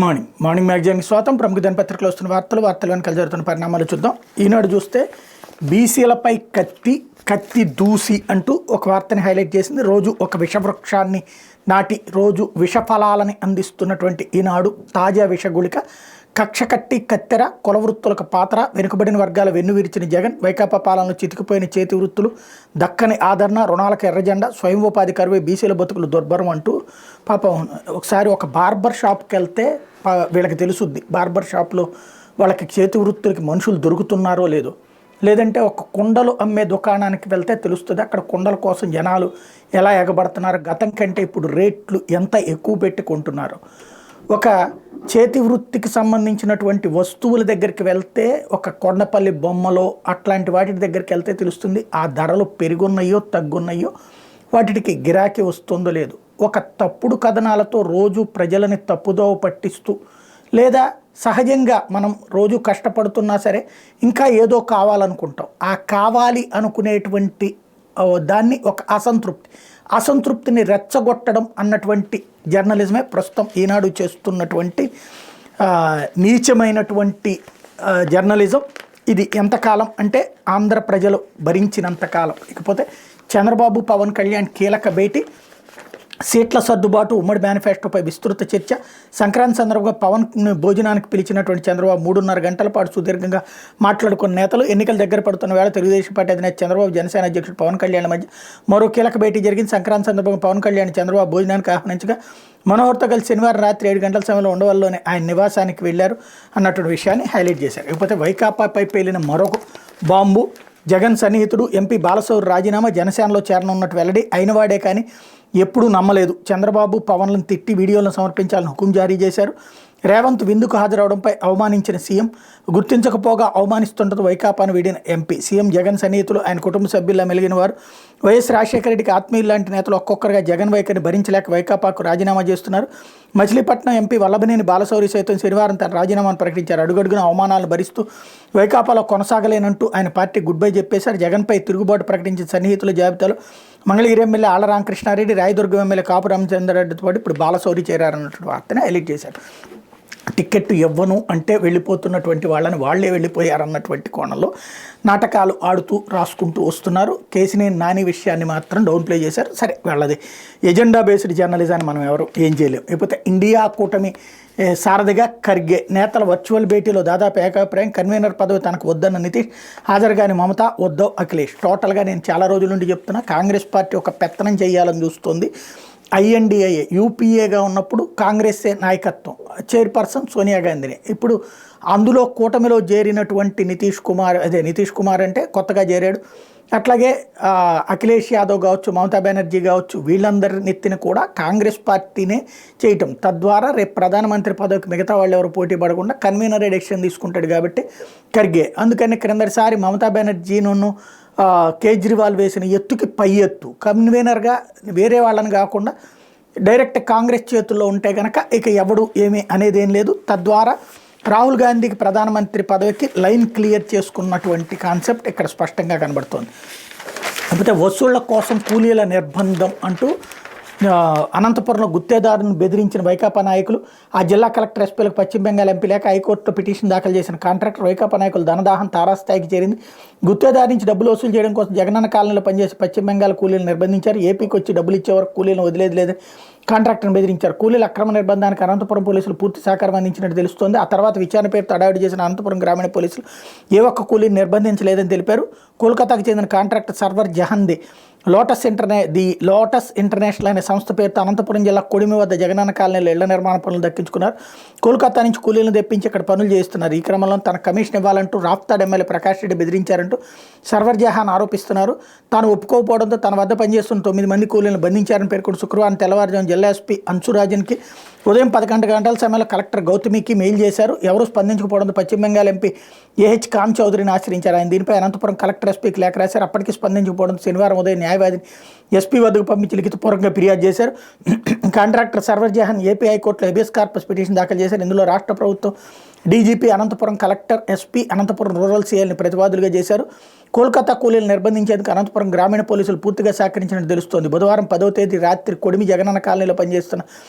Morning మ్యాగజైన్కి స్వాగతం. ప్రముఖ దినపత్రికలో వస్తున్న వార్తలు వెనకాల జరుగుతున్న పరిణామాలు చూద్దాం. ఈనాడు చూస్తే బీసీలపై కత్తి దూసి అంటూ ఒక వార్తని హైలైట్ చేసింది. రోజు ఒక విషవృక్షాన్ని నాటి రోజు విషఫలాలని అందిస్తున్నటువంటి ఈనాడు తాజా విషగుళిక. కక్ష కట్టి కత్తెర, కులవృత్తులకు పాత్ర, వెనుకబడిన వర్గాల వెన్నువిరిచిన జగన్, వైకాపా పాలనలో చితికిపోయిన చేతి వృత్తులు, దక్కని ఆదరణ, రుణాలకు ఎర్రజెండా, స్వయం ఉపాధి కరువే బీసీల బతుకులు దుర్భరం అంటూ పాపం ఒకసారి ఒక బార్బర్ షాప్కి వెళ్తే వీళ్ళకి తెలుసుద్ది బార్బర్ షాప్లో వాళ్ళకి చేతి వృత్తులకి మనుషులు దొరుకుతున్నారో లేదో, లేదంటే ఒక కుండలు అమ్మే దుకాణానికి వెళ్తే తెలుస్తుంది అక్కడ కుండల కోసం జనాలు ఎలా ఎగబడుతున్నారు, గతం కంటే ఇప్పుడు రేట్లు ఎంత ఎక్కువ పెట్టి కొంటున్నారు. ఒక చేతి వృత్తికి సంబంధించినటువంటి వస్తువుల దగ్గరికి వెళ్తే, ఒక కొండపల్లి బొమ్మలో అట్లాంటి వాటి దగ్గరికి వెళ్తే తెలుస్తుంది ఆ ధరలు పెరుగున్నాయో తగ్గున్నాయో, వాటికి గిరాకీ వస్తుందో లేదు. ఒక తప్పుడు కథనాలతో రోజు ప్రజలని తప్పుదోవ పట్టిస్తూ, లేదా సహజంగా మనం రోజు కష్టపడుతున్నా సరే ఇంకా ఏదో కావాలనుకుంటాం, ఆ కావాలి అనుకునేటువంటి దాన్ని ఒక అసంతృప్తిని రెచ్చగొట్టడం అన్నటువంటి జర్నలిజమే ప్రస్తుతం ఈనాడు చేస్తున్నటువంటి నీచమైనటువంటి జర్నలిజం. ఇది ఎంతకాలం అంటే ఆంధ్ర ప్రజలు భరించినంతకాలం. ఇకపోతే చంద్రబాబు పవన్ కళ్యాణ్ కీలక భేటీ, సీట్ల సర్దుబాటు, ఉమ్మడి మేనిఫెస్టోపై విస్తృత చర్చ. సంక్రాంతి సందర్భంగా పవన్ భోజనానికి పిలిచినటువంటి చంద్రబాబు 3.5 గంటల పాటు సుదీర్ఘంగా మాట్లాడుకున్న నేతలు. ఎన్నికలు దగ్గర పడుతున్న వేళ తెలుగుదేశం పార్టీ అధినేత చంద్రబాబు, జనసేన అధ్యక్షుడు పవన్ కళ్యాణ్ మధ్య మరో కీలక భేటీ జరిగింది. సంక్రాంతి సందర్భంగా పవన్ కళ్యాణ్ చంద్రబాబు భోజనానికి ఆహ్వానించగా మనోహర్తో కలిసి శనివారం రాత్రి 7 గంటల సమయంలో ఉండవల్లోనే ఆయన నివాసానికి వెళ్లారు అన్నటువంటి విషయాన్ని హైలైట్ చేశారు. ఇకపోతే వైకాపాపై పేలిన మరొక బాంబు, జగన్ సన్నిహితుడు ఎంపీ బాలశౌరి రాజీనామా, జనసేనలో చేరనున్నట్టు వెల్లడి. అయినవాడే కానీ ఎప్పుడూ నమ్మలేదు. చంద్రబాబు పవన్లను తిట్టి వీడియోలను సమర్పించాలని హుకుం జారీ చేశారు. రేవంత్ విందుకు హాజరవడంపై అవమానించిన సీఎం, గుర్తించకపోగా అవమానిస్తుండదు వైకాపాను వీడిన ఎంపీ. సీఎం జగన్ సన్నిహితులు, ఆయన కుటుంబ సభ్యుల్లో మెలిగిన వారు, వైఎస్ రాజశేఖర రెడ్డికి ఆత్మీయులు లాంటి నేతలు ఒక్కొక్కరుగా జగన్ వైఖరిని భరించలేక వైకాపాకు రాజీనామా చేస్తున్నారు. మచిలీపట్నం ఎంపీ వల్లభనేని బాలశౌరి సైతం శనివారం తన రాజీనామాను ప్రకటించారు. అడుగడుగున అవమానాలను భరిస్తూ వైకాపాలో కొనసాగలేనంటూ ఆయన పార్టీ గుడ్ బై చెప్పేశారు. జగన్పై తిరుగుబాటు ప్రకటించిన సన్నిహితుల జాబితాలో మంగళగిరి ఎమ్మెల్యే ఆళ్ల రామకృష్ణారెడ్డి, రాయదుర్గం ఎమ్మెల్యే కాపు రామచంద్రారెడ్డితో పాటు ఇప్పుడు బాలశౌరి చేరారన్నటువంటి వార్తను హైలైట్ చేశారు. టికెట్ ఇవ్వను అంటే వెళ్ళిపోతున్నటువంటి వాళ్ళని వాళ్లే వెళ్ళిపోయారన్నటువంటి కోణంలో నాటకాలు ఆడుతూ రాసుకుంటూ వస్తున్నారు. కేసినేని నాని విషయాన్ని మాత్రం డౌన్ ప్లే చేశారు. సరే, వాళ్ళది ఎజెండా బేస్డ్ జర్నలిజాన్ని మనం ఎవరు ఏం చేయలేం. లేకపోతే ఇండియా కూటమి సారథిగా ఖర్గే, నేతల వర్చువల్ భేటీలో దాదాపు ఏకాభిప్రాయం. కన్వీనర్ పదవి తనకు వద్దన్న నితీష్, హాజరుగాని మమత, వద్దో అఖిలేష్. టోటల్గా నేను చాలా రోజుల నుండి చెప్తున్నా, కాంగ్రెస్ పార్టీ ఒక పెత్తనం చేయాలని చూస్తుంది. INDA యూపీఏగా ఉన్నప్పుడు కాంగ్రెస్సే నాయకత్వం, చైర్పర్సన్ సోనియా గాంధీని. ఇప్పుడు అందులో కూటమిలో చేరినటువంటి నితీష్ కుమార్ అంటే కొత్తగా చేరాడు. అట్లాగే అఖిలేష్ యాదవ్ కావచ్చు, మమతా బెనర్జీ కావచ్చు, వీళ్ళందరి నెత్తిని కూడా కాంగ్రెస్ పార్టీనే చేయటం. తద్వారా రేపు ప్రధానమంత్రి పదవికి మిగతా వాళ్ళు ఎవరు పోటీ పడకుండా కన్వీనర్ ఎలక్షన్ తీసుకుంటాడు కాబట్టి ఖర్గే. అందుకని క్రిందటిసారి మమతా బెనర్జీను కేజ్రీవాల్ వేసిన ఎత్తుకి పై ఎత్తు, కన్వీనర్గా వేరే వాళ్ళని కాకుండా డైరెక్ట్ కాంగ్రెస్ చేతుల్లో ఉంటే కనుక ఇక ఎవడు ఏమీ అనేదేం లేదు. తద్వారా రాహుల్ గాంధీకి ప్రధానమంత్రి పదవికి లైన్ క్లియర్ చేసుకున్నటువంటి కాన్సెప్ట్ ఇక్కడ స్పష్టంగా కనబడుతోంది. కాకపోతే వసూళ్ల కోసం కూలీల నిర్బంధం అంటూ అనంతపురంలో గుత్తేదారును బెదిరించిన వైకాపా నాయకులు, ఆ జిల్లా కలెక్టర్ ఎస్పీలకు పశ్చిమ బెంగాల్ ఎంపీ లేక హైకోర్టులో పిటిషన్ దాఖలు చేసిన కాంట్రాక్టర్, వైకాపా నాయకులు ధనదాహం తారాస్థాయికి చేరింది. గుత్తేదారు నుంచి డబ్బులు వసూలు చేయడం కోసం జగనన్న కాలనీలో పనిచేసి పశ్చిమ బెంగాల్ కూలీలు నిర్బంధించారు. ఏపీకి వచ్చి డబ్బులు ఇచ్చే వరకు కూలీలను వదిలేదు లేదని కాంట్రాక్టర్ను బెదిరించారు. కూలీల అక్రమ నిర్బంధానికి అనంతపురం పోలీసులు పూర్తి సహకారం అందించినట్టు తెలుస్తోంది. ఆ తర్వాత విచారణ పేరుతో అడావిడి చేసిన అనంతపురం గ్రామీణ పోలీసులు ఏ ఒక్క కూలీని నిర్బంధించలేదని తెలిపారు. కోల్కతాకు చెందిన కాంట్రాక్టర్ సర్వర్ జహన్ది లోటస్ ఇంటర్నేషనల్ అనే సంస్థ పేరుతో అనంతపురం జిల్లా కొడిమి వద్ద జగనన్న కాలనీలో ఇళ్ల నిర్మాణ పనులు దక్కించుకున్నారు. కోల్కతా నుంచి కూలీలను తెప్పించి ఇక్కడ పనులు చేస్తున్నారు. ఈ క్రమంలో తన కమిషన్ ఇవ్వాలంటూ రాప్తాడ్ ఎమ్మెల్యే ప్రకాష్ రెడ్డి బెదిరించారంటూ సర్వర్ జహాన్ ఆరోపిస్తున్నారు. తాను ఒప్పుకోకపోవడంతో తన వద్ద పనిచేస్తున్న 9 మంది కూలీలను బంధించారని పేర్కొంటూ శుక్రవారం తెల్లవారుజాము జిల్లా ఎస్పీ అంశురాజన్కి ఉదయం 11 గంటల సమయంలో కలెక్టర్ గౌతమికి మెయిల్ చేశారు. ఎవరూ స్పందించకపోవడంతో పశ్చిమ బెంగాల్ ఎంపీ ఏహెచ్ కామ్ చౌదరిని ఆశ్రయించారు. ఆయన దీనిపై అనంతపురం కలెక్టర్ ఎస్పీకి లేఖ రాశారు. అప్పటికి స్పందించకపోవడంతో శనివారం ఉదయం న్యాయ న్యాయవాదిని ఎస్పీ వద్దకు పంపించి లిఖితపూర్వకంగా ఫిర్యాదు చేశారు. కాంట్రాక్టర్ సర్వర్ జహాన్ ఏపీ హైకోర్టులో హెబియస్ కార్పస్ పిటిషన్ దాఖలు చేశారు. ఇందులో రాష్ట్ర ప్రభుత్వం, DGP Anantapur collector, SP Anantapur rural సీఎల్ని ప్రతివాదులుగా చేశారు. కోల్కతా కూలీలు నిర్బంధించేందుకు అనంతపురం గ్రామీణ పోలీసులు పూర్తిగా సహకరించినట్టు తెలుస్తోంది. బుధవారం 10వ తేదీ రాత్రి కొడిమి జగనన్న కాలనీలో పనిచేస్తున్న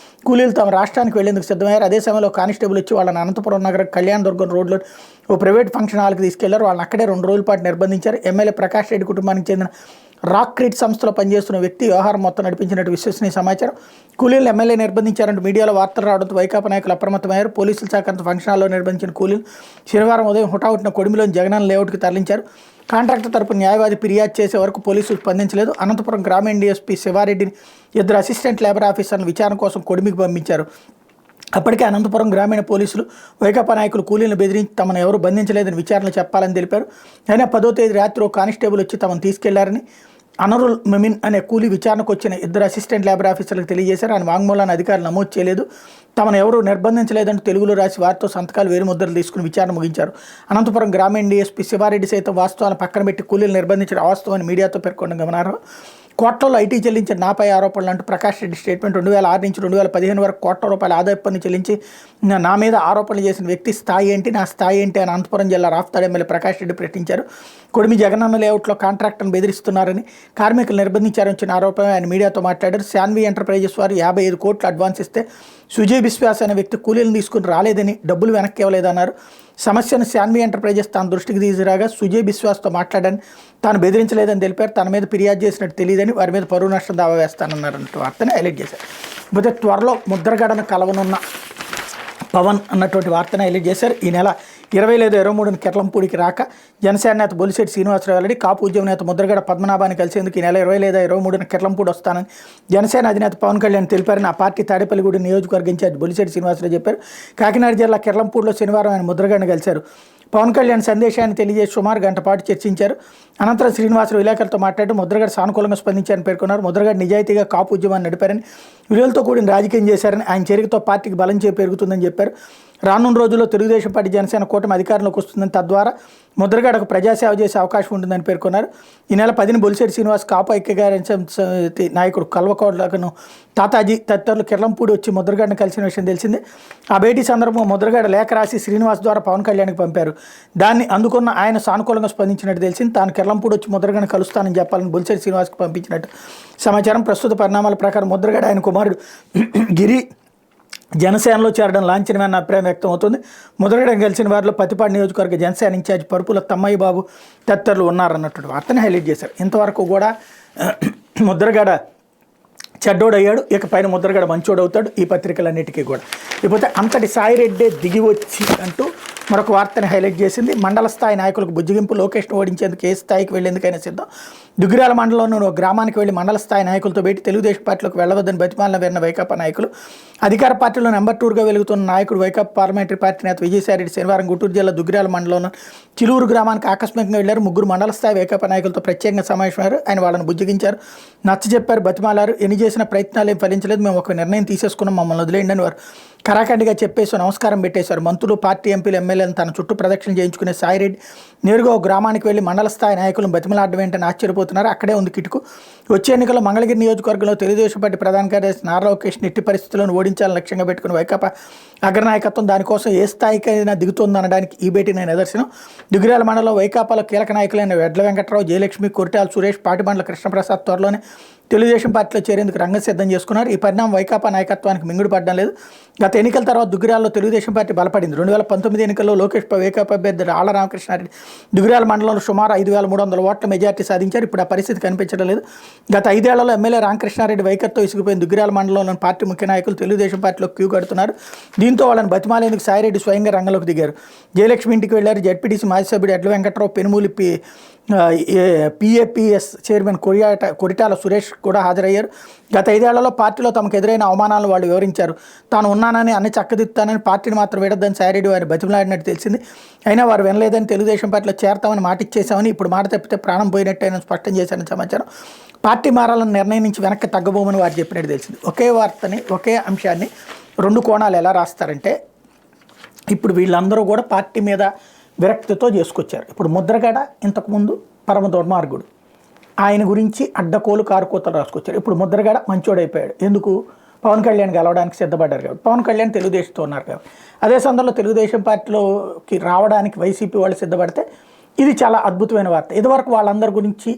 కూలీలు తమ రాష్ట్రానికి వెళ్లేందుకు సిద్ధమయ్యారు. అదే సమయంలో కానిస్టేబుల్ వచ్చి వాళ్ళని అనంతపురం నగరం కళ్యాణదుర్గం రోడ్లో ఓ ప్రైవేట్ ఫంక్షన్ హాల్కి తీసుకెళ్లారు. వాళ్ళని అక్కడే 2 రోజుల పాటు నిర్బంధించారు. ఎమ్మెల్యే ప్రకాష్ రెడ్డి కుటుంబానికి చెందిన రాక్ క్రీట్ సంస్థలో పనిచేస్తున్న వ్యక్తి వ్యవహారం మొత్తం నడిపించినట్టు విశ్వసనీయ సమాచారం. కూలీలు ఎమ్మెల్యే నిర్బంధించారంటూ మీడియాలో వార్తలు రావడంతో వైకాపా నాయకులు అప్రమత్తమయ్యారు. పోలీసుల సహకారంతో ఫంక్షన్ హాల్లో నిర్బంధించిన కూలీలు శనివారం ఉదయం హుటాహుటిన కొడిమిలోని జగనన్న లేఅవుట్కి తరలించారు. కాంట్రాక్టర్ తరపున న్యాయవాది ఫిర్యాదు చేసే వరకు పోలీసులు స్పందించలేదు. అనంతపురం గ్రామీణ డీఎస్పీ శివారెడ్డిని 2 అసిస్టెంట్ లేబర్ ఆఫీసర్లను విచారణ కోసం కొడిమికి పంపించారు. అప్పటికే అనంతపురం గ్రామీణ పోలీసులు వైకాపా నాయకులు కూలీలను బెదిరించి తమను ఎవరు బంధించలేదని విచారణ చెప్పాలని తెలిపారు. అయినా 10వ తేదీ రాత్రి ఓ కానిస్టేబుల్ వచ్చి తమను తీసుకెళ్లారని అనరుల్ మెమిన్ అనే కూలీ విచారణకు వచ్చిన 2 అసిస్టెంట్ లేబర్ ఆఫీసర్లకు తెలియజేశారు. ఆయన వాంగ్మూలాన్ని అధికారులు నమోదు చేయలేదు. తమను ఎవరూ నిర్బంధించలేదంటూ తెలుగులో రాసి వారితో సంతకాలు వేరుముద్రలు తీసుకుని విచారణ ముగించారు. అనంతపురం గ్రామీణ డీఎస్పీ శివారెడ్డి సైతం వాస్తవాలను పక్కన పెట్టి కూలీలు నిర్బంధించడం అవాస్తవమని మీడియాతో పేర్కొనడం గమనార్హం. కోట్లలో ఐటీ చెల్లించిన నాపై ఆరోపణలు అంటూ ప్రకాష్ రెడ్డి స్టేట్మెంట్ 2006 నుంచి 2015 వరకు కోట్ల రూపాయల ఆదాయ పన్ను చెల్లించి నా మీద ఆరోపణలు చేసిన వ్యక్తి స్థాయి ఏంటి, నా స్థాయి ఏంటి అని అనంతపురం జిల్లా రాఫ్తాడు ఎమ్మెల్యే ప్రకాష్ రెడ్డి ప్రశ్నించారు. కొడిమి జగనన్న లేఅవుట్లో కాంట్రాక్టర్ను బెదిరిస్తున్నారని, కార్మికులు నిర్బంధించారని వచ్చిన ఆరోపణ ఆయన మీడియాతో మాట్లాడారు. శాన్వి ఎంటర్ప్రైజెస్ వారు 55 కోట్లు అడ్వాన్స్ ఇస్తే సుజయ్ బిశ్వాస్ అనే వ్యక్తి కూలీలను తీసుకుని రాలేదని, డబ్బులు వెనక్కి ఇవ్వలేదన్నారు. సమస్యను శాన్వి ఎంటర్ప్రైజెస్ తన దృష్టికి తీసుకురాగా సుజయ్ బిశ్వాస్తో మాట్లాడని, తాను బెదిరించలేదని తెలిపారు. తన మీద ఫిర్యాదు చేసినట్టు తెలియదని, వారి మీద పరువు నష్టం దావా వేస్తానన్నారంటూ వార్తను హైలైట్ చేశారు. పోతే త్వరలో ముద్రగడను కలవనున్న పవన్ అన్నటువంటి వార్తను హైలైట్ చేశారు. ఈ నెల 20 లేదా 23న కెర్లంపూడికి రాక జనసేన నేత బొలిశెట్టి శ్రీనివాసరావు వెల్లడి. కాపు ఉద్యమ నేత ముద్రగడ పద్మనాభాన్ని కలిసేందుకు ఈ నెల 20 లేదా 23న కెర్లంపూడి వస్తానని జనసేన అధినేత పవన్ కళ్యాణ్ తెలిపారని ఆ పార్టీ తాడేపల్లిగూడెం నియోజకవర్గ ఇన్ఛార్జ్ బొలిశెట్టి శ్రీనివాసరావు చెప్పారు. కాకినాడ జిల్లా కెర్లంపూడిలో శనివారం ఆయన ముద్రగడను కలిశారు. పవన్ కళ్యాణ్ సందేశాన్ని తెలియజేసి సుమారు గంట పాటు చర్చించారు. అనంతరం శ్రీనివాసరావు విలేకరులతో మాట్లాడుతూ ముద్రగడ సానుకూలంగా స్పందించారని పేర్కొన్నారు. ముద్రగడ నిజాయితీగా కాపు ఉద్యమాన్ని నడిపారని, విలువలతో కూడిన రాజకీయం చేశారని, ఆయన చేరికతో పార్టీకి బలం పెరుగుతుందని చెప్పారు. రానున్న రోజుల్లో తెలుగుదేశం పార్టీ జనసేన కూటమి అధికారంలోకి వస్తుందని, తద్వారా ముద్రగడకు ప్రజాసేవ చేసే అవకాశం ఉంటుందని పేర్కొన్నారు. ఈ నెల 10న బొలిశెట్టి శ్రీనివాస్ కాపు ఐక్యగారి నాయకుడు కల్వకోట్లను తాతాజీ తదితరులు కిర్లంపూడి వచ్చి ముద్రగడను కలిసిన విషయం తెలిసిందే. ఆ భేటీ సందర్భంగా ముద్రగడ లేఖ రాసి శ్రీనివాస్ ద్వారా పవన్ కళ్యాణ్కి పంపారు. దాన్ని అందుకున్న ఆయన సానుకూలంగా స్పందించినట్టు తెలిసింది. తాను కిర్లంపూడి వచ్చి ముద్రగడను కలుస్తానని చెప్పాలని బొలిశెట్టి శ్రీనివాస్కి పంపించినట్టు సమాచారం. ప్రస్తుత పరిణామాల ప్రకారం ముద్రగడ ఆయన కుమారుడు గిరి జనసేనలో చేరడం లాంఛనమైన అభిప్రాయం వ్యక్తం అవుతుంది. ముద్రగడను కలిసిన వారిలో పత్తిపాడు నియోజకవర్గ జనసేన ఇన్ఛార్జ్ పరుపుల తమ్మయ్య బాబు తదితరులు ఉన్నారన్నట్టు వార్తని హైలైట్ చేశారు. ఇంతవరకు కూడా ముద్రగడ చెడ్డోడయ్యాడు, ఇక పైన ముద్రగడ మంచోడు అవుతాడు ఈ పత్రికలన్నిటికీ కూడా. ఇకపోతే అంతటి సాయిరెడ్డే దిగి వచ్చి అంటూ మరొక వార్తని హైలైట్ చేసింది. మండల స్థాయి నాయకులకు బుజ్జగింపు, లోకేష్ను ఓడించేందుకు ఏ స్థాయికి వెళ్లేందుకైనా సిద్ధం. దుగ్గిరాల మండలంలోని ఒక గ్రామానికి వెళ్లి మండల స్థాయి నాయకులతో భేటీ. తెలుగుదేశం పార్టీలోకి వెళ్లవద్దని బతిమాలను విన్న వైకాపా నాయకులు. అధికార పార్టీలో నెంబర్ 2గా వెలుగుతున్న నాయకుడు వైకాపా పార్లమెంటరీ పార్టీ నేత విజయసాయిరెడ్డి శనివారం గుంటూరు జిల్లా దుగ్గిరాల మండలంలో చిలూరు గ్రామానికి ఆకస్మికంగా వెళ్లారు. 3 మండల స్థాయి వైకాపా నాయకులతో ప్రత్యేకంగా సమావేశమయ్యారు. ఆయన వాళ్ళని బుజ్జగించారు, నచ్చజెప్పారు, బతిమాలారు. ఎన్ని చేసిన ప్రయత్నాలు ఏం ఫలించలేదు, మేము ఒక నిర్ణయం తీసేసుకున్నాం, మమ్మల్ని వదిలేయండి అని వారు కరాఖండిగా చెప్పేసి నమస్కారం పెట్టేశారు. మంత్రులు, పార్టీ ఎంపీలు, ఎమ్మెల్యేలను తన చుట్టూ ప్రదక్షిణ చేయించుకునే సాయిరెడ్డి నేరుగా ఒక గ్రామానికి వెళ్లి మండల స్థాయి నాయకులను బతిమలాడడం ఏంటని ఆశ్చర్యపోతున్నారు. అక్కడే ఉంది కిటుకు. వచ్చే ఎన్నికల్లో మంగళగిరి నియోజకవర్గంలో తెలుగుదేశం పార్టీ ప్రధాన కార్యదర్శి నారా లోకేష్ ఎట్టి పరిస్థితులను ఓడించాలని లక్ష్యంగా పెట్టుకుని వైకాపా అగ్రనాయకత్వం దానికోసం ఏ స్థాయికైనా దిగుతోందనడానికి ఈ భేటీ నేను నిదర్శనం. దుగ్గిరాల మండలంలో వైకాపాలో కీలక నాయకులైన వెడ్ల వెంకట్రావు, జయలక్ష్మి, కొరిటాల సురేష్, పాటిబండ్ల కృష్ణప్రసాద్ త్వరలోనే తెలుగుదేశం పార్టీలో చేరేందుకు రంగం సిద్ధం చేసుకున్నారు. ఈ పరిణామం వైకాపా నాయకత్వానికి మింగుడు పడడం లేదు. గత ఎన్నికల తర్వాత దుగ్గిరాల్లో తెలుగుదేశం పార్టీ బలపడింది. 2019 ఎన్నికల్లో లోకేష్ వైకాపా అభ్యర్థి ఆళ్ల రామకృష్ణారెడ్డి దుగ్గిరాల మండలంలో సుమారు 5,300 ఓట్ల మెజార్టీ సాధించారు. ఇప్పుడు ఆ పరిస్థితి కనిపించడం లేదు. గత 5 ఏళ్లలో ఎమ్మెల్యే రామకృష్ణారెడ్డి వైఖరితో ఇసుకుపోయిన దుగ్గిరాల మండలంలోని పార్టీ ముఖ్య నాయకులు తెలుగుదేశం పార్టీలో క్యూ కడుతున్నారు. దీంతో వాళ్ళని బతిమాలేందుకు సాయిరెడ్డి స్వయంగా రంగంలోకి దిగారు. జయలక్ష్మి ఇంటికి వెళ్లారు. జడ్పీటీసీ మాజీ సభ్యుడు ఎడ్ల వెంకట్రావు, పెనుమూలి PAPS చైర్మన్ కొరిటాల సురేష్ కూడా హాజరయ్యారు. గత 5 ఏళ్లలో పార్టీలో తమకు ఎదురైన అవమానాలను వాళ్ళు వివరించారు. తాను ఉన్నానని అన్ని చక్కదిద్దుతానని, పార్టీని మాత్రం విడద్దని సాయిరెడ్డి వారిని బతిమలాడినట్టు తెలిసింది. అయినా వారు వినలేదని, తెలుగుదేశం పార్టీలో చేరతామని మాటిచ్చేశామని, ఇప్పుడు మాట తప్పితే ప్రాణం పోయినట్టేనని స్పష్టం చేశారని సమాచారం. పార్టీ మారాలని నిర్ణయం నుంచి వెనక్కి తగ్గబోమని వారు చెప్పినట్టు తెలిసింది. ఒకే వార్తని, ఒకే అంశాన్ని 2 కోణాలు ఎలా రాస్తారంటే, ఇప్పుడు వీళ్ళందరూ కూడా పార్టీ మీద విరక్తితో చేసుకొచ్చారు. ఇప్పుడు ముద్రగడ ఇంతకుముందు పరమ దుర్మార్గుడు, ఆయన గురించి అడ్డకోలు కారుకోతలు రాసుకొచ్చారు. ఇప్పుడు ముద్రగడ మంచోడైపోయాడు. ఎందుకు? పవన్ కళ్యాణ్ గెలవడానికి సిద్ధపడ్డారు కాబట్టి. పవన్ కళ్యాణ్ తెలుగుదేశంతో ఉన్నారు కాబట్టి. అదే సందర్భంలో తెలుగుదేశం పార్టీలోకి రావడానికి వైసీపీ వాళ్ళు సిద్ధపడితే ఇది చాలా అద్భుతమైన వార్త. ఇదివరకు వాళ్ళందరి గురించి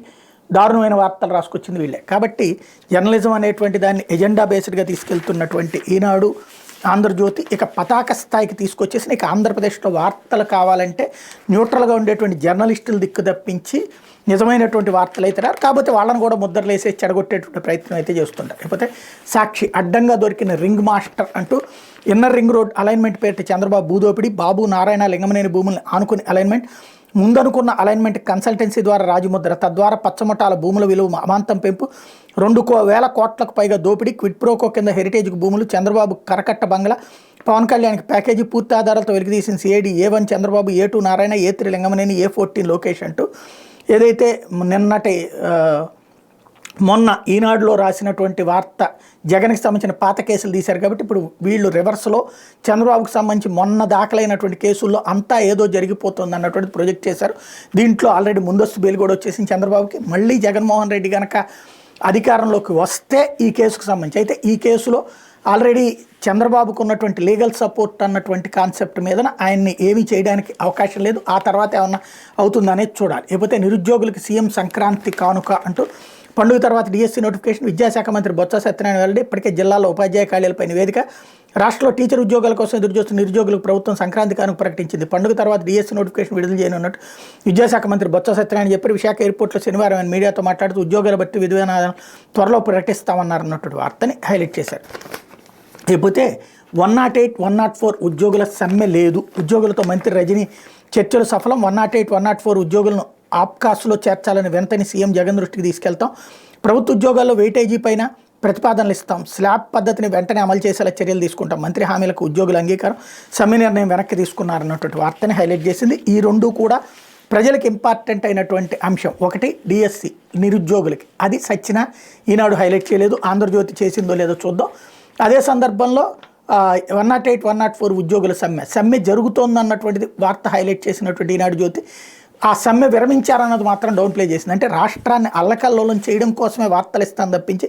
దారుణమైన వార్తలు రాసుకొచ్చింది వీళ్ళే. కాబట్టి జర్నలిజం అనేటువంటి దాన్ని ఎజెండా బేస్డ్గా తీసుకెళ్తున్నటువంటి ఈనాడు, ఆంధ్రజ్యోతి ఇక పతాక స్థాయికి తీసుకొచ్చేసి ఇక ఆంధ్రప్రదేశ్లో వార్తలు కావాలంటే న్యూట్రల్గా ఉండేటువంటి జర్నలిస్టులు దిక్కు తప్పించి నిజమైనటువంటి వార్తలు అయితే రారు. కాకపోతే వాళ్ళని కూడా ముద్రలు వేసేసి చెడగొట్టేటువంటి ప్రయత్నం అయితే చేస్తుంటారు. లేకపోతే సాక్షి అడ్డంగా దొరికిన రింగ్ మాస్టర్ అంటూ ఇన్నర్ రింగ్ రోడ్ అలైన్మెంట్ పేరిట చంద్రబాబు భూదోపిడి, బాబు నారాయణ లింగమనేని భూములను ఆనుకుని అలైన్మెంట్, ముందనుకున్న అలైన్మెంట్ కన్సల్టెన్సీ ద్వారా రాజముద్ర, తద్వారా పచ్చమొట్టాల భూముల విలువ అమాంతం పెంపు, 2,000 కోట్లకు పైగా దోపిడీ, క్విడ్ ప్రోకో కింద హెరిటేజ్కి భూములు, చంద్రబాబు కరకట్ట బంగ్లా, పవన్ కళ్యాణ్కి ప్యాకేజీ, పూర్తి ఆధారాలతో వెలికితీసిన CID, A1 Chandrababu, A2 Narayana, A3 Lingamaneni, A14 Lokesh అంటూ ఏదైతే మొన్న ఈనాడులో రాసినటువంటి వార్త జగన్కి సంబంధించిన పాత కేసులు తీశారు కాబట్టి ఇప్పుడు వీళ్ళు రివర్స్లో చంద్రబాబుకు సంబంధించి మొన్న దాఖలైనటువంటి కేసుల్లో అంతా ఏదో జరిగిపోతుంది అన్నటువంటి ప్రొజెక్ట్ చేశారు. దీంట్లో ఆల్రెడీ ముందస్తు బెయిల్ కూడా వచ్చేసింది చంద్రబాబుకి. మళ్ళీ జగన్మోహన్ రెడ్డి కనుక అధికారంలోకి వస్తే ఈ కేసుకు సంబంధించి అయితే ఈ కేసులో ఆల్రెడీ చంద్రబాబుకు ఉన్నటువంటి లీగల్ సపోర్ట్ అన్నటువంటి కాన్సెప్ట్ మీద ఆయన్ని ఏమీ చేయడానికి అవకాశం లేదు. ఆ తర్వాత ఏమన్నా అవుతుందనేది చూడాలి. లేకపోతే నిరుద్యోగులకి సీఎం సంక్రాంతి కానుక అంటూ పండుగ తర్వాత డిఎస్సీ నోటిఫికేషన్, విద్యాశాఖ మంత్రి బొత్స సత్యనారాయణ వెల్లడి, ఇప్పటికే జిల్లాలో ఉపాధ్యాయ ఖాళీలపై నివేదిక, రాష్ట్రంలో టీచర్ ఉద్యోగాల కోసం ఎదురుచూస్తున్న నిరుద్యోగులకు ప్రభుత్వం సంక్రాంతి కానుక ప్రకటించింది. పండుగ తర్వాత డిఎస్సీ నోటిఫికేషన్ విడుదల చేయనున్నట్టు విద్యాశాఖ మంత్రి బొత్స సత్యనారాయణ చెప్పారు. విశాఖ ఎయిర్పోర్ట్లో శనివారం ఆయన మీడియాతో మాట్లాడుతూ ఉద్యోగాల బట్టి విధి విధానాలను త్వరలో ప్రకటిస్తామన్నారన్నటువంటి వార్తని హైలైట్ చేశారు. లేకపోతే 108, 104 ఉద్యోగుల సమ్మె లేదు, ఉద్యోగులతో మంత్రి రజనీ చర్చలు సఫలం, 108, 104 ఉద్యోగులను ఆప్కాస్లో చేర్చాలని వెంటనే సీఎం జగన్ దృష్టికి తీసుకెళ్తాం, ప్రభుత్వ ఉద్యోగాల్లో వెయిటేజీ పైన ప్రతిపాదనలు ఇస్తాం, స్లాబ్ పద్ధతిని వెంటనే అమలు చేసేలా చర్యలు తీసుకుంటాం, మంత్రి హామీలకు ఉద్యోగుల అంగీకారం, సమ్మె నిర్ణయం వెనక్కి తీసుకున్నారన్నటువంటి వార్తని హైలైట్ చేసింది. ఈ రెండు కూడా ప్రజలకు ఇంపార్టెంట్ అయినటువంటి అంశం. ఒకటి డిఎస్సి నిరుద్యోగులకి, అది సచ్చినా ఈనాడు హైలైట్ చేయలేదు, ఆంధ్రజ్యోతి చేసిందో లేదో చూద్దాం. అదే సందర్భంలో 108, 104 ఉద్యోగుల సమ్మె జరుగుతోందన్నటువంటిది వార్త హైలైట్ చేసినటువంటి ఈనాడు జ్యోతి. ఆ సమ్మె విరమించారన్నది మాత్రం డౌన్ ప్లే చేసింది. అంటే రాష్ట్రాన్ని అల్లకల్లోలం చేయడం కోసమే వార్తలు ఇస్తాను తప్పించి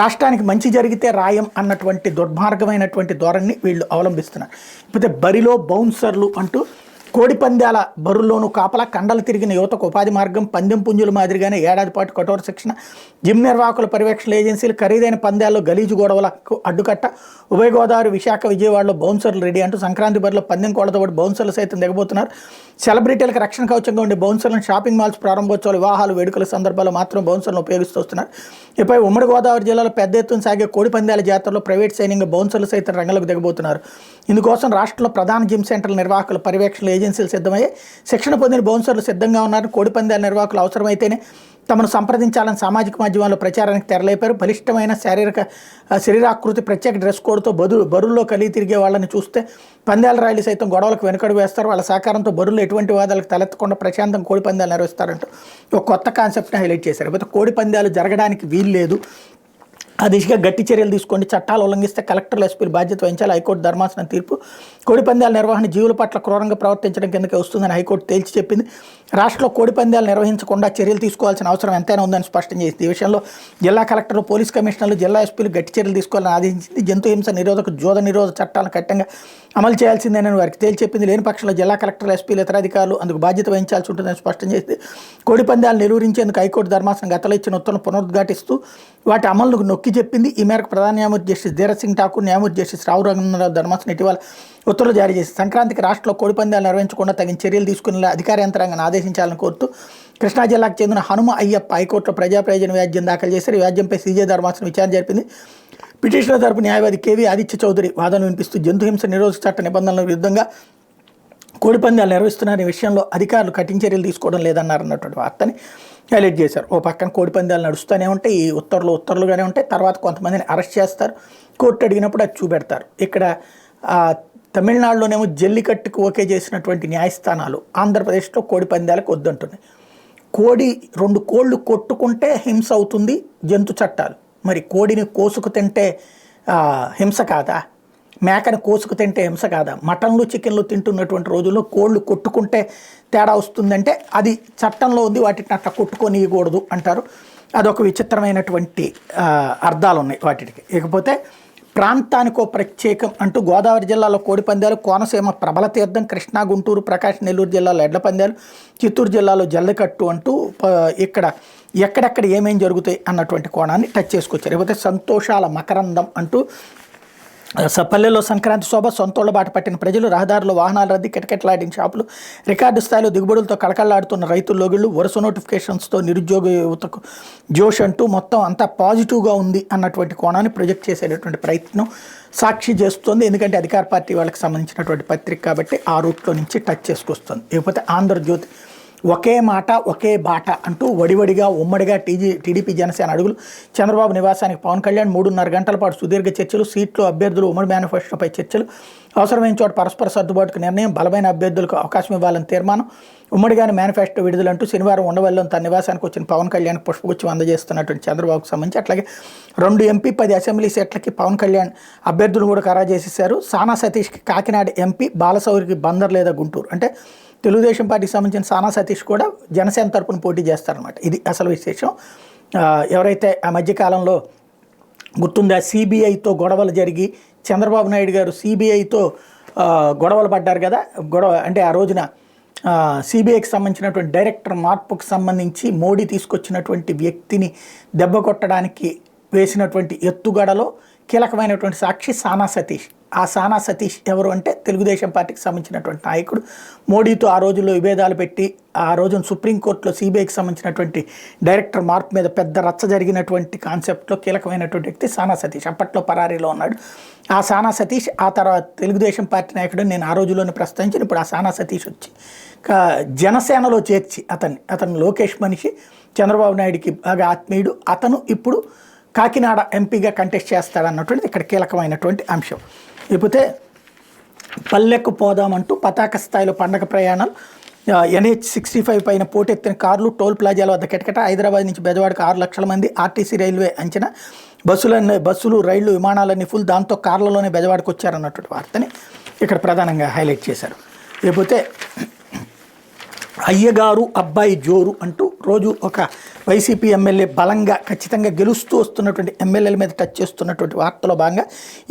రాష్ట్రానికి మంచి జరిగితే రాయం అన్నటువంటి దుర్మార్గమైనటువంటి ధోరణిని వీళ్ళు అవలంబిస్తున్నారు. ఇకపోతే బరిలో బౌన్సర్లు అంటూ కోడి పందాల బరుల్లోనూ కాపలా, కండలు తిరిగిన యువతకు ఉపాధి మార్గం, పందెం పుంజుల మాదిరిగానే ఏడాది పాటు కఠోర శిక్షణ, జిమ్ నిర్వాహకుల పర్యవేక్షణ ఏజెన్సీలు, ఖరీదైన పందాల్లో గలీజు గొడవలకు అడ్డుకట్ట, ఉభయ గోదావరి, విశాఖ, విజయవాడలో బౌన్సర్లు రెడీ అంటూ సంక్రాంతి బరిలో పందెం కోళ్లతో పాటు బౌన్సర్లు సైతం దిగబోతున్నారు. సెలబ్రిటీలకు రక్షణ కవచంగా ఉండే బౌన్సర్లను షాపింగ్ మాల్స్ ప్రారంభోత్సవాలు, వివాహాలు, వేడుకల సందర్భాల్లో మాత్రం బౌన్సర్లను ఉపయోగిస్తూ వస్తున్నారు. ఇపై ఉమ్మడి గోదావరి జిల్లాలో పెద్ద ఎత్తున సాగే కోడి పందాల జాతరలో ప్రైవేట్ సైన్యంగా బౌన్సర్లు సైతం రంగంలోకి దిగబోతున్నారు. ఇందుకోసం రాష్ట్రంలో ప్రధాన జిమ్ సెంటర్ల నిర్వాహకుల పర్యవేక్షణ ఏజెన్సీలు సిద్ధమయ్యాయి. శిక్షణ పొందిన బౌన్సర్లు సిద్ధంగా ఉన్నారు. కోడి పందాల నిర్వాహకులు అవసరమైతేనే తమను సంప్రదించాలని సామాజిక మాధ్యమాల్లో ప్రచారానికి తెరలేపారు. బలిష్టమైన శరీరాకృతి, ప్రత్యేక డ్రెస్ కోడ్తో బరుల్లో కలిగి తిరిగే వాళ్ళని చూస్తే పందాల రాయిలు సైతం గొడవలకు వెనుకడు వేస్తారు. వాళ్ళ సహకారంతో బరుల్లో ఎటువంటి వాదాలకు తలెత్తకుండా ప్రశాంతం కోడి పందాలు నిర్వహిస్తారంటూ ఒక కొత్త కాన్సెప్ట్ని హైలైట్ చేశారు. లేకపోతే కోడి పందాలు జరగడానికి వీలు లేదు, ఆ దిశగా గట్టి చర్యలు తీసుకోండి, చట్టాలు ఉల్లంఘిస్తే కలెక్టర్లు, ఎస్పీలు బాధ్యత వహించాలి, హైకోర్టు ధర్మాసనం తీర్పు. కోడి పందాల నిర్వహణ జీవుల పట్ల క్రూరంగా ప్రవర్తించడం కిందకే వస్తుందని హైకోర్టు తేల్చి చెప్పింది. రాష్ట్రంలో కోడి పందాలు నిర్వహించకుండా చర్యలు తీసుకోవాల్సిన అవసరం ఎంతైనా ఉందని స్పష్టం చేసింది. ఈ విషయంలో జిల్లా కలెక్టర్లు, పోలీస్ కమిషనర్లు, జిల్లా ఎస్పీలు గట్టి చర్యలు తీసుకోవాలని ఆదేశించింది. జంతు హింస నిరోధక, జోద నిరోధక చట్టాలను కఠినంగా అమలు చేయాల్సిందేనని వారికి తేల్చి చెప్పింది. లేని పక్షంలో జిల్లా కలెక్టర్లు, ఎస్పీలు, ఇతర అధికారులు అందుకు బాధ్యత వహించాల్సి ఉంటుందని స్పష్టం చేసింది. కోడి పందాలు నిలువరించేందుకు హైకోర్టు ధర్మాసనం గతంలో ఇచ్చిన ఉత్తర్వులను పునరుద్ఘాటిస్తూ వాటి అమలుకు నొక్కి చెప్పింది. ఈ మేరకు ప్రధాన న్యాయమూర్తి జస్టిస్ ధీరజ్ సింగ్ ఠాకూర్, న్యాయమూర్తి జస్టిస్ రావు రంగనాథ్ ధర్మాసనం ఇటీవల ఉత్తర్వులు జారీ చేసి సంక్రాంతికి రాష్ట్రంలో కోడి పందాలు నిర్వహించకుండా తగిన చర్యలు తీసుకునేలా అధికార యంత్రాంగాన్ని ఆదేశించాలని కోరుతూ కృష్ణా జిల్లాకు చెందిన హనుమ అయ్యప్ప హైకోర్టులో ప్రజా ప్రయోజన వ్యాజ్యం దాఖలు చేశారు. ఈ వ్యాజ్యంపై సీజే ధర్మాసనం విచారణ జరిపింది. పిటిషనర్ తరపు న్యాయవాది కేవీ ఆదిత్య చౌదరి వాదన వినిపిస్తూ జంతు హింస నిరోధక చట్ట నిబంధనలకు విరుద్ధంగా కోడి పందాలు నిర్వహిస్తున్నారనే విషయంలో అధికారులు కఠిన చర్యలు తీసుకోవడం లేదన్నారన్నటువంటి వార్తని హైలైట్ చేశారు. ఓ పక్కన కోడి పందాలు నడుస్తూనే ఉంటాయి, ఈ ఉత్తర్వులుగానే ఉంటాయి. తర్వాత కొంతమందిని అరెస్ట్ చేస్తారు, కోర్టు అడిగినప్పుడు అది చూపెడతారు. ఇక్కడ తమిళనాడులోనేమో జల్లికట్టుకు ఓకే చేసినటువంటి న్యాయస్థానాలు ఆంధ్రప్రదేశ్లో కోడి పందాలకు వద్దంటున్నాయి. 2 కోళ్ళు కొట్టుకుంటే హింస అవుతుంది, జంతు చట్టాలు. మరి కోడిని కోసుకు తింటే హింస కాదా? మేకను కోసుకు తింటే హింస కాదా, మటన్లు చికెన్లు తింటున్నటువంటి రోజుల్లో కోళ్ళు కొట్టుకుంటే తేడా వస్తుందంటే అది చట్టంలో ఉంది, వాటిని అట్లా కొట్టుకొనియకూడదు అంటారు. అదొక విచిత్రమైనటువంటి అర్థాలు ఉన్నాయి వాటికి. ఇకపోతే ప్రాంతానికో ప్రత్యేకం అంటూ గోదావరి జిల్లాలో కోడి పందాలు, కోనసీమ ప్రబల తీర్థం, కృష్ణా గుంటూరు ప్రకాశం నెల్లూరు జిల్లాలో ఎడ్ల పందాలు, చిత్తూరు జిల్లాలో జల్లికట్టు అంటూ ఇక్కడ ఎక్కడెక్కడ ఏమేం జరుగుతాయి అన్నటువంటి కోణాన్ని టచ్ చేసుకొచ్చారు. లేకపోతే సంతోషాల మకరందం అంటూ పల్లెల్లో సంక్రాంతి శోభ, సొంతోళ్ల బాట పట్టిన ప్రజలు, రహదారులు వాహనాల రద్దీ, కిటకిటలాడిన షాపులు, రికార్డు స్థాయిలో దిగుబడులతో కళకళలాడుతున్న రైతుల లోగిళ్ళు, వరుస నోటిఫికేషన్స్తో నిరుద్యోగ యువతకు జోష్ అంటూ మొత్తం అంతా పాజిటివ్గా ఉంది అన్నటువంటి కోణాన్ని ప్రొజెక్ట్ చేసేటటువంటి ప్రయత్నం సాక్షి చేస్తుంది. ఎందుకంటే అధికార పార్టీ వాళ్ళకి సంబంధించినటువంటి పత్రిక కాబట్టి ఆ రూట్లో నుంచి టచ్ చేసుకొస్తుంది. లేకపోతే ఆంధ్రజ్యోతి ఒకే మాట ఒకే బాట అంటూ వడివడిగా ఉమ్మడిగా టీడీపీ జనసేన అడుగులు, చంద్రబాబు నివాసానికి పవన్ కళ్యాణ్ 3.5 గంటల పాటు సుదీర్ఘ చర్చలు, సీట్లు అభ్యర్థులు ఉమ్మడి మేనిఫెస్టోపై చర్చలు, అవసరమైన చోట పరస్పర సర్దుబాటుకు నిర్ణయం, బలమైన అభ్యర్థులకు అవకాశం ఇవ్వాలని తీర్మానం, ఉమ్మడిగానే మేనిఫెస్టో విడుదలంటూ శనివారం ఉండవల్లిలో తన నివాసానికి వచ్చిన పవన్ కళ్యాణ్ పుష్పగుచ్చం అందజేస్తున్నటువంటి చంద్రబాబుకు సంబంధించి, అట్లాగే 2 ఎంపీ 10 అసెంబ్లీ సీట్లకి పవన్ కళ్యాణ్ అభ్యర్థులు కూడా ఖరారు చేసేశారు. సానా సతీష్కి కాకినాడ ఎంపీ, బాలసౌరికి బందర్ లేదా గుంటూరు. అంటే తెలుగుదేశం పార్టీకి సంబంధించిన సానా సతీష్ కూడా జనసేన తరపున పోటీ చేస్తారనమాట. ఇది అసలు విశేషం. ఎవరైతే ఆ మధ్యకాలంలో గుర్తుందా సిబిఐతో గొడవలు జరిగి చంద్రబాబు నాయుడు గారు సిబిఐతో గొడవలు పడ్డారు కదా, గొడవ అంటే ఆ రోజున సిబిఐకి సంబంధించినటువంటి డైరెక్టర్ మార్పుకు సంబంధించి మోడీ తీసుకొచ్చినటువంటి వ్యక్తిని దెబ్బ కొట్టడానికి వేసినటువంటి ఎత్తుగడలో కీలకమైనటువంటి సాక్షి సానా సతీష్. ఆ సానా సతీష్ ఎవరు అంటే తెలుగుదేశం పార్టీకి సంబంధించినటువంటి నాయకుడు. మోడీతో ఆ రోజుల్లో విభేదాలు పెట్టి ఆ రోజున సుప్రీంకోర్టులో సిబిఐకి సంబంధించినటువంటి డైరెక్టర్ మార్పు మీద పెద్ద రచ్చ జరిగినటువంటి కాన్సెప్ట్లో కీలకమైనటువంటి వ్యక్తి సానా సతీష్. అప్పట్లో పరారీలో ఉన్నాడు. ఆ సానా సతీష్ ఆ తర్వాత తెలుగుదేశం పార్టీ నాయకుడు నేను ఆ రోజుల్లోనే ప్రస్తావించాను. ఇప్పుడు ఆ సానా సతీష్ వచ్చి జనసేనలో చేర్చి అతను లోకేష్ మనిషి, చంద్రబాబు నాయుడికి బాగా ఆత్మీయుడు. అతను ఇప్పుడు కాకినాడ ఎంపీగా కంటెస్ట్ చేస్తాడన్నటువంటిది ఇక్కడ కీలకమైనటువంటి అంశం. లేకపోతే పల్లెకు పోదామంటూ పతాక స్థాయిలో పండగ ప్రయాణాలు, NH-65 పైన పోటెత్తిన కార్లు, టోల్ ప్లాజాల వద్ద కిటకిట, హైదరాబాద్ నుంచి బెజవాడకు 6 లక్షల మంది, ఆర్టీసీ రైల్వే అంచనా, బస్సులు రైళ్లు విమానాలన్నీ ఫుల్, దాంతో కార్లలోనే బెజవాడకు వచ్చారన్నటువంటి వార్తని ఇక్కడ ప్రధానంగా హైలైట్ చేశారు. లేకపోతే అయ్యగారు అబ్బాయి జోరు అంటూ రోజు ఒక వైసీపీ ఎమ్మెల్యే బలంగా ఖచ్చితంగా గెలుస్తూ వస్తున్నటువంటి ఎమ్మెల్యేల మీద టచ్ చేస్తున్నటువంటి వార్తలో భాగంగా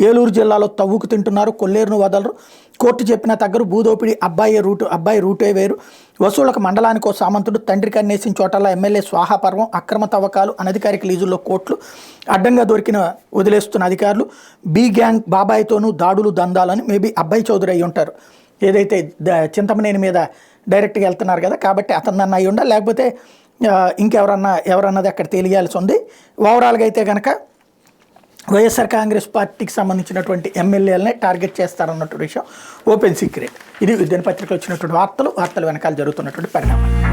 ఏలూరు జిల్లాలో తవ్వుకు తింటున్నారు, కొల్లేరును వదలరు, కోర్టు చెప్పినా తగ్గరు, భూదోపిడి అబ్బాయి రూటే వేరు, వసూళ్లకు మండలానికో సామంతుడు, తండ్రి కన్నేసిన చోటల్లా ఎమ్మెల్యే స్వాహాపర్వం, అక్రమ తవ్వకాలు, అనధికారిక లీజుల్లో కోట్లు, అడ్డంగా దొరికిన వదిలేస్తున్న అధికారులు, బీ గ్యాంగ్ బాబాయ్తోనూ దాడులు దందాలని. మేబీ అబ్బాయి చౌదరి అయి ఉంటారు, ఏదైతే చింతమనేని మీద డైరెక్ట్గా వెళ్తున్నారు కదా, కాబట్టి అతను అయి ఉండాలి, లేకపోతే ఎవరన్నది అక్కడ తెలియాల్సి ఉంది. ఓవరాల్గా అయితే కనుక వైఎస్ఆర్ కాంగ్రెస్ పార్టీకి సంబంధించినటువంటి ఎమ్మెల్యేలనే టార్గెట్ చేస్తారన్నటువంటి విషయం ఓపెన్ సీక్రెట్. ఇది దినపత్రికలో వచ్చినటువంటి వార్తలు వెనకాల జరుగుతున్నటువంటి పరిణామాలు.